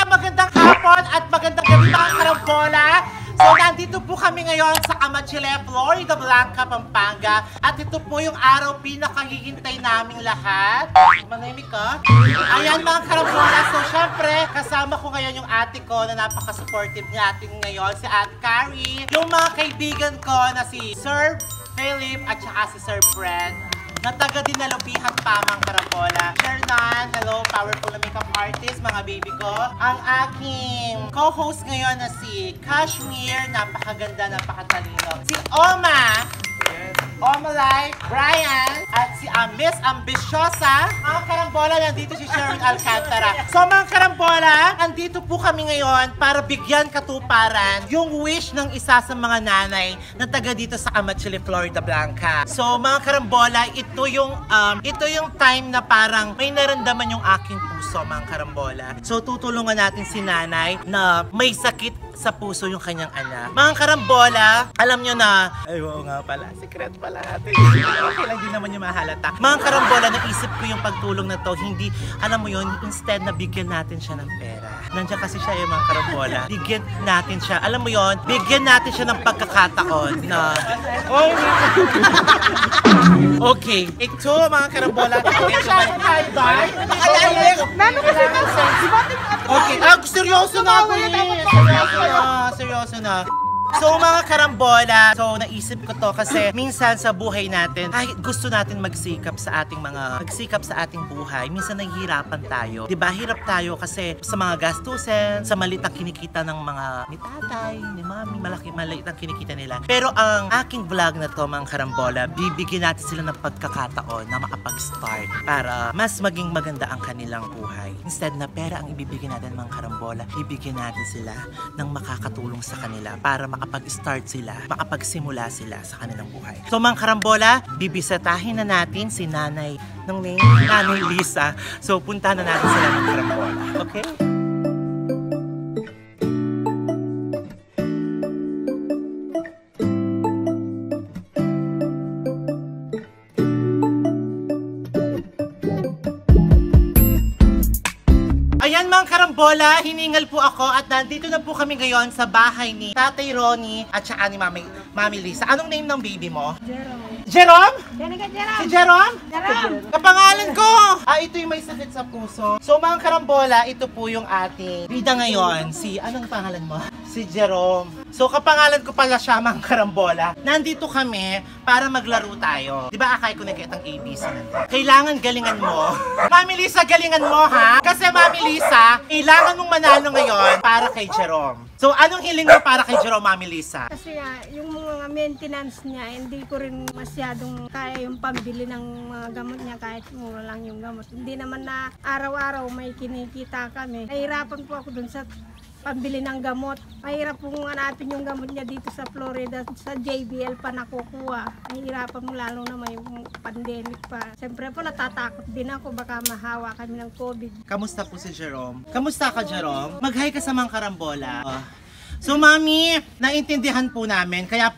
Magandang hapon at magandang gabi mga karambola. So nandito po kami ngayon sa Amachile, Florida Blanca, Pampanga. At ito po yung araw pinakahihintay naming lahat. Manahimik ka? Ayan mga karambola. So syempre, kasama ko ngayon yung ate ko na napaka-supportive niya atin ngayon, si Ate Carrie. Yung mga kaibigan ko na si Sir Philip at saka si Sir Fred. Na taga dinalupihan pa mga karambola. Shernan, hello, powerful na makeup artist, mga baby ko. Ang aking co-host ngayon na si Kashmir, napakaganda, napakatalino. Si Oma, Oma Life, Brian, at si Miss Ambisyosa. Mga karambola, nandito si Sharon Alcantara. So mga karambola, nandito po kami ngayon para bigyan katuparan yung wish ng isa sa mga nanay na taga dito sa Amachile, Florida Blanca. So mga karambola, ito yung time na parang may naramdaman yung aking puso, mga karambola. So tutulungan natin si nanay na may sakit sa puso yung kanyang anak. Mga karambola, alam nyo na, ay oo nga pala, secret pala natin. Okay lang, din naman yung mahalata. Mga karambola, naisip ko yung pagtulong na to, hindi, alam mo yun, instead na bigyan natin siya ng pera. Nandiyan kasi siya yung mga karambola. Bigyan natin siya, alam mo yun, bigyan natin siya ng pagkakataon na, okay, ito mga karambola, okay, seryoso na ako seryoso na. So mga karambola, so naisip ko to kasi minsan sa buhay natin, kahit gusto natin magsikap sa ating buhay, minsan nahihirapan tayo. Diba? Hirap tayo kasi sa mga gastusin, sa maliit ang kinikita ng mga ni tatay, ni mami, maliit ang kinikita nila. Pero ang aking vlog na to mga karambola, bibigyan natin sila ng pagkakataon na makapag-start para mas maging maganda ang kanilang buhay. Instead na pera ang ibibigyan natin mga karambola, ibigyan natin sila ng makakatulong sa kanila para makapag-start sila, makapagsimula sila sa kanilang buhay. So mga karambola, bibisitahin na natin si Nanay Lisa. So punta na natin sila mga karambola. Okay? Ayan mga karambola, hiningal po ako at nandito na po kami ngayon sa bahay ni Tatay Ronnie at saka ni Mami Lisa. Anong name ng baby mo? Jerome. Jerome? Jerome. Si Jerome? Jerome. Kapangalan ko! Ito yung may sakit sa puso. So mga karambola, ito po yung ating bida ngayon. Anong pangalan mo? Si Jerome. So kapangalan ko pala siya mga karambola. Nandito kami para maglaro tayo. Diba akay ko nag-get ang ABC nandito? Kailangan galingan mo. Mami Lisa, galingan mo ha? Kasi Mami Lisa, kailangan mong manalo ngayon para kay Jerome. So anong hiling mo para kay Jerome, Mami Lisa? Kasi yung mga maintenance niya, hindi ko rin masyadong kaya yung pambili ng mga gamot niya kahit mura lang yung gamot. Hindi naman na araw-araw may kinikita kami. Nahirapan po ako dun sa pambili ng gamot. Mahirap pong hanapin yung gamot niya dito sa Florida, sa JBL pa nakukuha. Nahirapan mo lalo na may pandemic pa. Siyempre po natatakot din ako baka mahawa kami ng COVID. Kamusta po si Jerome? Kamusta ka Jerome? Mag-hi ka sa mga karambola. So Mami, naintindihan po namin, kaya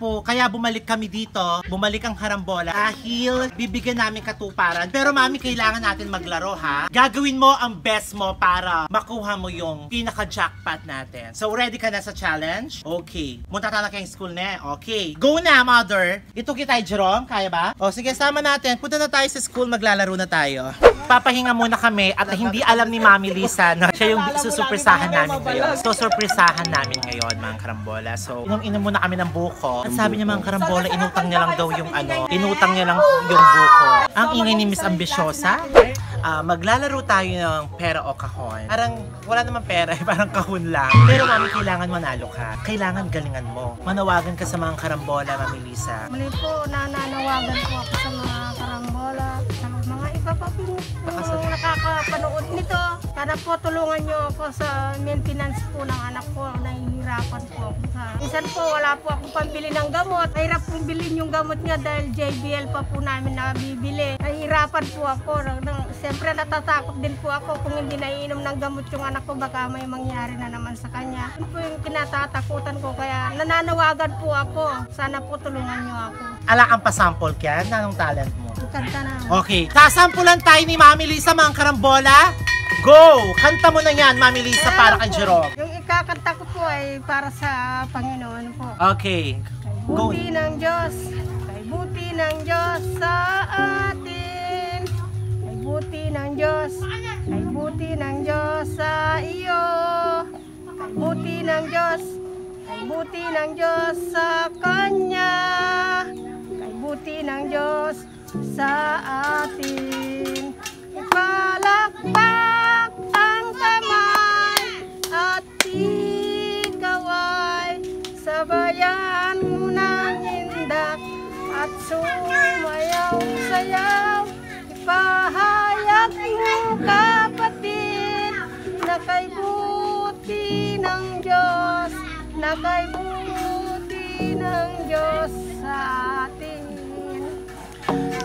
bumalik kami dito, bumalik ang karambola dahil bibigyan namin katuparan. Pero Mami, kailangan natin maglaro ha. Gagawin mo ang best mo para makuha mo yung pinaka-jackpot natin. So ready ka na sa challenge? Okay. Munta tayo kayong school na. Okay. Go na, Mother. Ito kita, Jerome. Kaya ba? O sige, sama natin. Punta na tayo sa school, maglalaro na tayo. Papahinga muna kami at hindi alam ni Mami Lisa na siya yung susurpresahan namin ngayon. So surpresahan namin ngayon mga karambola. So, inom muna kami ng buko. At sabi niya mga karambola, inutang niya lang daw yung inutang niya lang yung buko. Ang ingay ni Miss Ambisyosa. Maglalaro tayo ng pera o kahon. Parang wala naman pera, parang kahon lang. Pero Mami, kailangan manalo ka. Kailangan galingan mo. Manawagan ka sa mga karambola, Mami Lisa. Muli po, nananawagan po ako sa mga karambola, sa mga iba pa po nakakapanood nito. Sana po tulungan nyo ako sa maintenance po ng anak ko. Nahihirapan po ako minsan po wala po akong pambili ng gamot. Mahirap pong bilhin yung gamot niya dahil JBL pa po namin nabibili. Nahihirapan po ako. Siyempre natatakot din po ako kung hindi naiinom ng gamot yung anak ko, baka may mangyari na naman sa kanya. Yun po yung kinatatakutan ko, kaya nananawagan po ako. Sana po tulungan nyo ako. Ala kang pasample kyan? Anong talent mo? Kanta na. Okay, sasampulan tayo ni Mami Lisa mga karambola. Go! Kanta mo na yan, Mami Lisa, para kay Jerome. Yung ikakanta ko po ay para sa Panginoon po. Okay. Go. Buti ng Diyos, kay buti ng Diyos sa atin. Kay buti ng Diyos, kay buti ng Diyos sa iyo. Kay buti ng Diyos, kay buti ng Diyos sa Kanya. Kay buti ng Diyos sa atin. Ipalakpak ang kamay at ikaw ay sabayan mo ng hindak at sumayaw-sayaw. Ipahayag mo kapatid na kay buti ng Diyos, na kay buti ng Diyos sa atin.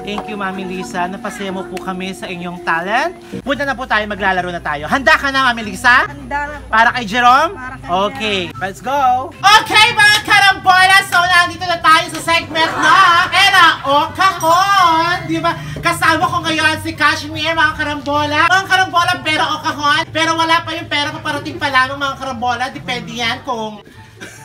Thank you, Mami Lisa. Napasaya mo po kami sa inyong talent. Punta na po tayo, maglalaro na tayo. Handa ka na, Mami Lisa? Handa na po. Para kay Jerome? Para kay Okay, let's go! Okay, mga karambola! So, nandito na tayo sa segment na Era o Kahon! Di ba? Kasama ko ngayon si Kashmir, mga karambola. Mga karambola, pera o kahon. Pero wala pa yung pera, paparating pa lamang mga karambola. Depende yan kung...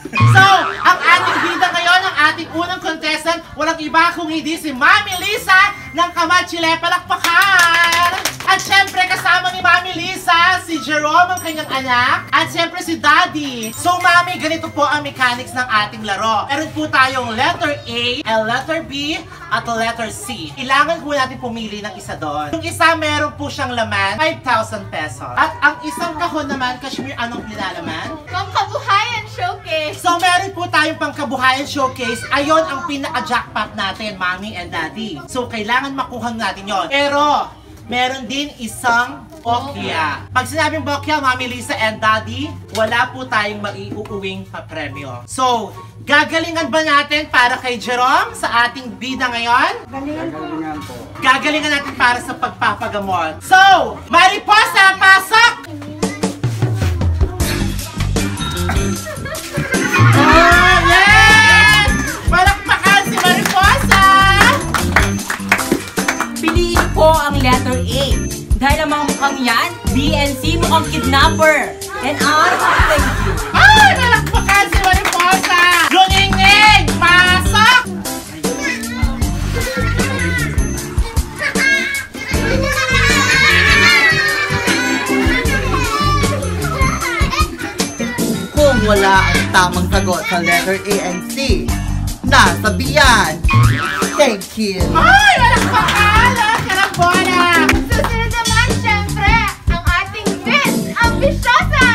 So, ang ating bida ngayon, ang ating unang contestant, walang iba kung hindi si Mami Lisa ng Kamachile. Palakpakan! At syempre, kasama ni Mami Lisa, si Jerome, ang kanyang anak, at syempre si Daddy. So, Mami, ganito po ang mechanics ng ating laro. Meron po tayong letter A, letter B, at letter C. Kailangan po natin pumili ng isa doon. Yung isa, meron po siyang laman, 5,000 pesos. At ang isang kahon naman, Kashmir, anong nilalaman? Pangkabuhayan showcase! So, meron po tayong pangkabuhayan showcase. Ayon ang pinaka-jackpot natin, Mommy and Daddy. So, kailangan makuha natin yon. Pero, meron din isang bokya. Pag sinabing bokya, Mommy Lisa and Daddy, wala po tayong maiuuwing papremyo. So, gagalingan ba natin para kay Jerome sa ating bida ngayon? Galingan po. Gagalingan natin para sa pagpapagamot. So, Mariposa, pasok! Oh, yes! Palakpakan si Mariposa! Piliin po ang letter A. Dahil ang mga mukhang yan, B and C mukhang kidnapper. And I thank you. Ay! Palakpakan si Mariposa! Luningning! Pasok! Kung wala ang tamang sagot sa letter A and C, nasa B yan. Thank you. Ay! Palakpakan! Karambola! Susunod naman, syempre, ang ating Miss Ambisyosa!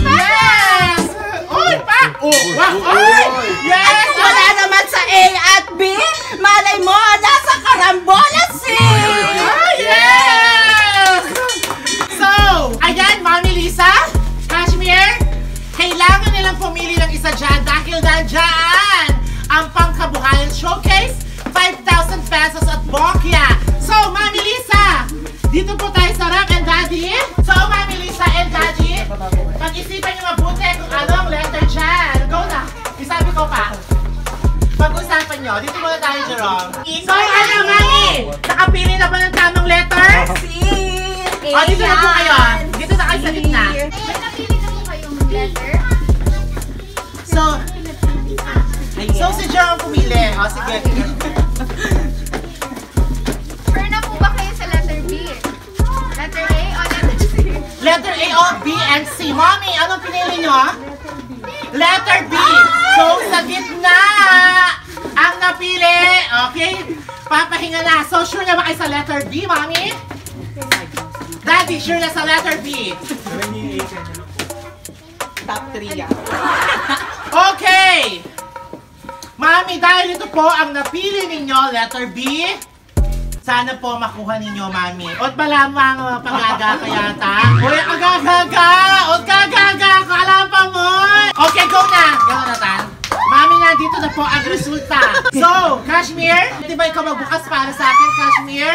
Yes! Uy! Pa! Oh! Wow! Uy! Yes! Wala naman sa A at B, malay mo, nasa karambola C! Ah, yes! So, ayan, Mami Lisa, Kashmir, kailangan nilang pumili ng isa dyan dahil nandyan ang pangkabuhayan showcase, 5,000 pesos at bokya. So, Mami Lisa, dito po tayo sa Rock and Daddy. So, Mami Lisa and Daddy, pag-isipan niyo mabuti kung ano ang letter dyan. Go na. Isabi ko pa. Pag-usapan nyo. Dito muna tayo, Jerome. So, ano, Mami? Nakapili na ba ng tamang letter? C! O, dito na po kayo. Dito na kayo sa gitna. May napili na po kayong letter? So si Jerome pumili. O, sige. Sure na po ba kayo sa letter B? Letter A o letter C? Letter A, O, B, and C. Mommy, anong pinili nyo? Letter B. So, sa gitna ang napili. Okay? Papahinga na. So, sure na ba kayo sa letter B, Mommy? Daddy, sure na sa letter B. Top 3 yan. Okay! Mami, dahil ito po ang napili ninyo, letter B, sana po makuha ninyo, Mami. Ot ba lamang panglaga ka yata? Uy, agagaga! Ot kagaga! Kala pa mo! Okay, go na! Gano'n na tan. Mami, nandito na po ang resulta. So, Kashmir, di ba ikaw magbukas para sa akin, Kashmir?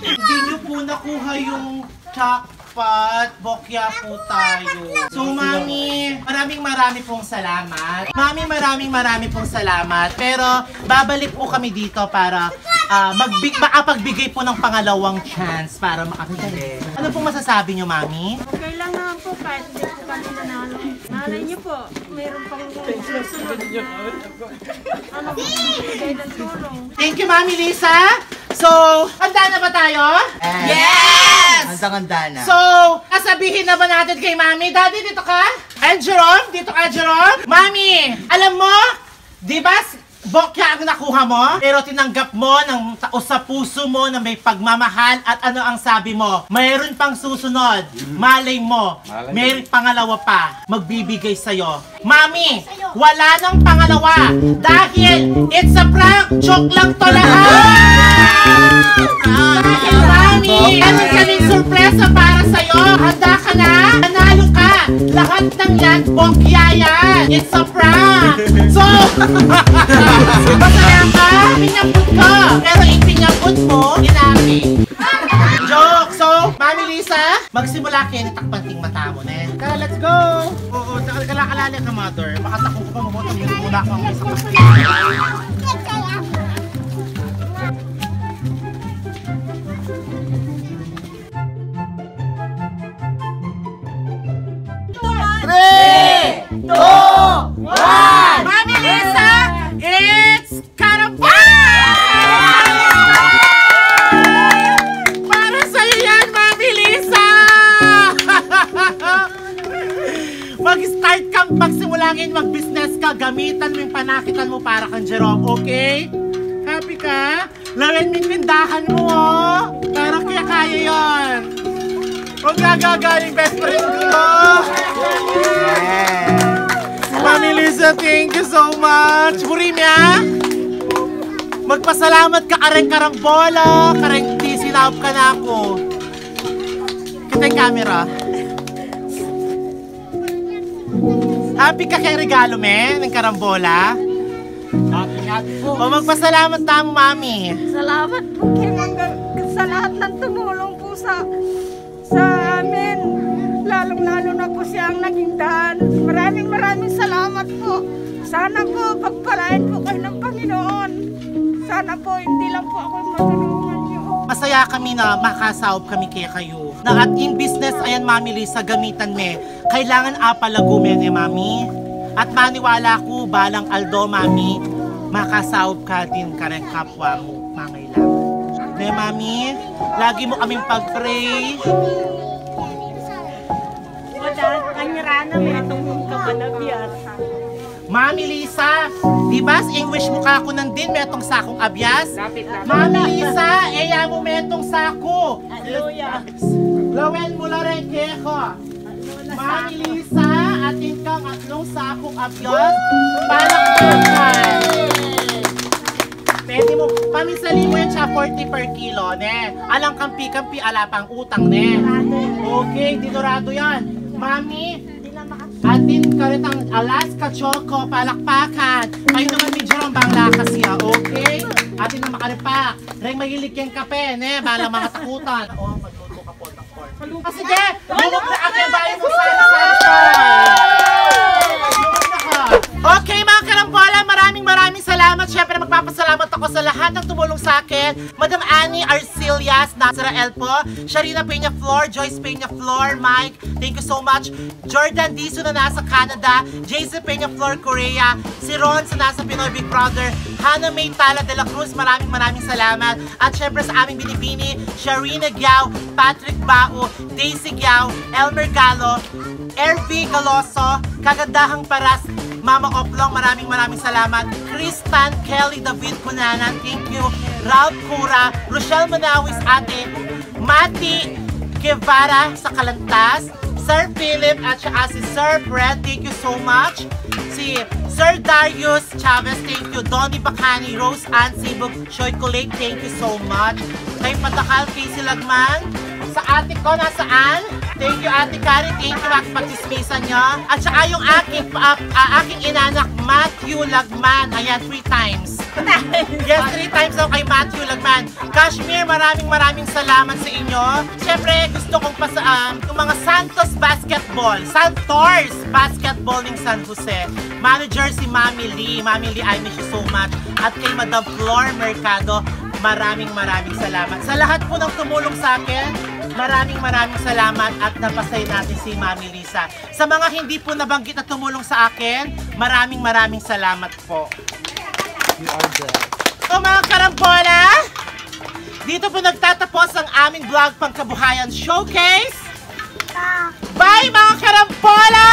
Hindi nyo po nakuha yung dapat bokya po tayo. So, Mami, maraming pong salamat. Mami, maraming pong salamat. Pero, babalik po kami dito para makapagbigay po ng pangalawang chance para makakagaling. Ano pong masasabi nyo, Mami? Okay lang naman po kahit hindi po kami nanalo. Malay niyo po, mayroon pang susunod na bigay ng tulong. Thank you, Mami Lisa. So, handa na ba tayo? Yes! Handa na. So, kasabihin na ba natin kay Mami? Daddy, dito ka? And Jerome? Dito ka, Jerome? Mami, alam mo, di ba bokya ang nakuha mo? Pero tinanggap mo ng sa puso mo na may pagmamahal at ano ang sabi mo? Mayroon pang susunod. Malay mo. Mayroon pangalawa pa. Magbibigay sa'yo. Mami, wala nang pangalawa. Dahil it's a prank. Joke lang to lahat. Dahil Mami, meron kaming sorpresa para sa'yo. Handa ka na? Nanalo ka. Lahat ng yan, bokya yan. It's a prank. So, masaya ka? Pinyapot ka. Pero ipinyapot mo, ginami. Joke. So, Mami Lisa, magsimula kayo ni takpanting mata mo, ne? Kaya, let's go. Oo, kalakalalit na mother. Baka takong ko pa mamotong yung muna kang may sakit. Mami Lisa, it's Karambol! Para sa'yo yan, Mami Lisa! Mag-start ka, magsimula ngayon, mag-business ka, gamitan mo yung panakitan mo para kang Jerome, okay? Happy ka? Lawin mo yung tindahan mo, oh! Pero kaya yon. Huwag gagaling best friend ko! Mami Lisa, thank you so much! Burimya! Magpasalamat ka kareng karambola, kareng di sinawag ka na ako. Kita yung camera. Happy ka kay regalo, men, ng karambola? O magpasalamat na mo, Mami. Salamat po sa lahat ng tumulong po sa amin. Lalong-lalo na po siya ang naging daan. Maraming salamat po. Sana po pagpalain po kayo ng Panginoon. Sana po hindi lang po ako matulungan niyo. Masaya kami na makasawab kami kay kayo. Na at in business, ayan Mami Lisa, gamitan me. Kailangan apalagumin eh, Mami. At maniwala ko, balang Aldo, Mami, makasawab ka din ka rin kapwa mo, mangailangan. Ne, Mami, lagi mo kaming pag-pray. Kanyarana may itong kapanabiyas. Mami Lisa, di ba sa English mukha ko nandin, metong sakong abyas? Mami Lisa, eya mo metong sako. Hallelujah. Lawen mo la rin keko. Mami Lisa, atin kang atlong sakong abyas. Palakpakan. Pwede mo, pamisali mo yan siya 40 per kilo, ne? Alang kampi-kampi, alapang utang, ne? Okay, dinurado yan. Mami, atin ka rin ang Alaska Choco, palakpakan. Kayo naman ni Jerome Bangla kasi, okay? Atin na makaripak. Reng mahilig yung kape, ne? Bala mga takutan. Oo, magluto ka po ng corn. Sige, lumog na ako yung bayan mo sana. Okay mga karambola, maraming salamat. Siyempre magpapasalamat ako sa lahat ng tumulong sa akin. Madam Annie Arcillas, Nazara Elpo, Sharina Peña Flor, Joyce Peña Flor, Mike, thank you so much. Jordan Diso na nasa Canada, Jason Peña Flor, Korea, si Ron sa nasa Pinoy Big Brother, Hannah May Tala de la Cruz, maraming salamat. At syempre sa aming binibini, Sharina Giao, Patrick Bao, Daisy Giao, Elmer Galo, RV Galoso, Kagandahang Paras, Mama Oplong, maraming salamat. Kristan, Kelly, David Cunanan, thank you. Ralph Cura, Rochelle Manawis, ate. Mati Guevara sa Kalantas. Sir Philip at saka si Sir Brett, thank you so much. Si Sir Darius Chavez, thank you. Donnie Bacani, Rose Ann Sibog, Shoy Kulate, thank you so much. Kay Patakal, Casey Lagman. Sa ate ko, nasaan? Thank you, Ate Kari. Thank you, pagtismisan nyo. At saka yung aking inanak, Matthew Lagman. Ayan, 3 times. Yes, 3 times daw kay Matthew Lagman. Kashmir, maraming salamat sa inyo. Siyempre, gusto kong yung mga Santos Basketball, Santos Basketball ng San Jose. Manager si Mami Lee. Mami Lee, I miss you so much. At kay Madam Flor Mercado, maraming salamat. Sa lahat po ng tumulong sa akin, maraming salamat at napasay natin si Mami Lisa. Sa mga hindi po nabanggit na tumulong sa akin, maraming salamat po. You are good. So mga karambola, dito po nagtatapos ang aming vlog Pangkabuhayan Showcase. Bye mga karambola!